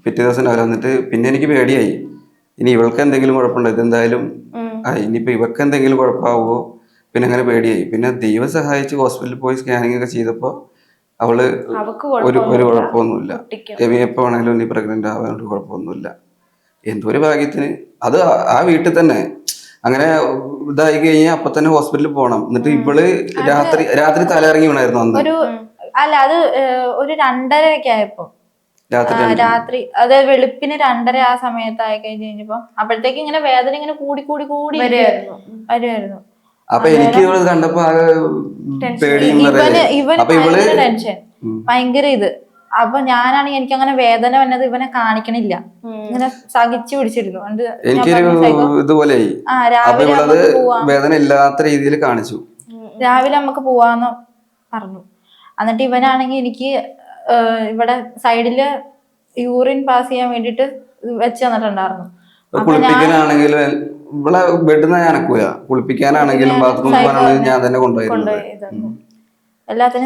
പിറ്റേ ദിവസം രാവിലെ വന്നിട്ട് പിന്നെ എനിക്ക് പേടിയായി. ഇനി ഇവൾക്ക് എന്തെങ്കിലും കുഴപ്പമുണ്ടോ, ഇതെന്തായാലും ഇനിയിപ്പോൾ ഇവൾക്ക് എന്തെങ്കിലും കുഴപ്പമാവുമോ, പിന്നെ അങ്ങനെ പേടിയായി. പിന്നെ ദൈവം സഹായിച്ച് ഹോസ്പിറ്റലിൽ പോയി സ്കാനിങ് ഒക്കെ ചെയ്തപ്പോൾ അവള് ഒരു കുഴപ്പമൊന്നുമില്ല. എപ്പോൾ വേണമെങ്കിലും ഇനി പ്രഗ്നന്റ് ആവാൻ കുഴപ്പമൊന്നുമില്ല. എന്തോ ഒരു ഭാഗ്യത്തിന് അത് ആ വീട്ടിൽ തന്നെ അങ്ങനെ ഇതായി കഴിഞ്ഞാൽ അപ്പൊ തന്നെ ഹോസ്പിറ്റലിൽ പോകണം. എന്നിട്ട് ഇവള് രാത്രി തലയിറങ്ങി വീണായിരുന്നു അന്ന്. അല്ല അത് ഒരു 2:30 ആയപ്പോ രാത്രി, അതായത് വെളുപ്പിന് 2:30 ആ സമയത്തായി കഴിഞ്ഞപ്പോ അപ്പോഴത്തേക്ക് ഇങ്ങനെ വേദന ഇങ്ങനെ കൂടി കൂടി കൂടി വരുമായിരുന്നു. അപ്പൊ എനിക്ക് കണ്ടപ്പോ ഇവന് ടെൻഷൻ ഭയങ്കര ഇത്. അപ്പൊ ഞാനാണെങ്കിൽ എനിക്ക് അങ്ങനെ വേദന വന്നത് ഇവനെ കാണിക്കണില്ല, ഇങ്ങനെ സഹിച്ചു പിടിച്ചിരുന്നു. ഇതുപോലെ വേദന ഇല്ലാത്ത രീതിയിൽ കാണിച്ചു. രാവിലെ നമുക്ക് പോവാന്ന് പറഞ്ഞു. എന്നിട്ട് ഇവനാണെങ്കിൽ എനിക്ക് ഇവിടെ സൈഡില് യൂറിൻ പാസ് ചെയ്യാൻ വേണ്ടിട്ട് വെച്ച് തന്നിട്ടുണ്ടായിരുന്നു. കുളിപ്പിക്കാനാണെങ്കിലും ഇവിടെ ബെഡിൽ നിന്ന് അനക്കൂല, കുളിപ്പിക്കാനാണെങ്കിലും ബാത്റൂമിൽ ഞാൻ തന്നെ കൊണ്ടുപോയി എല്ലാത്തിനും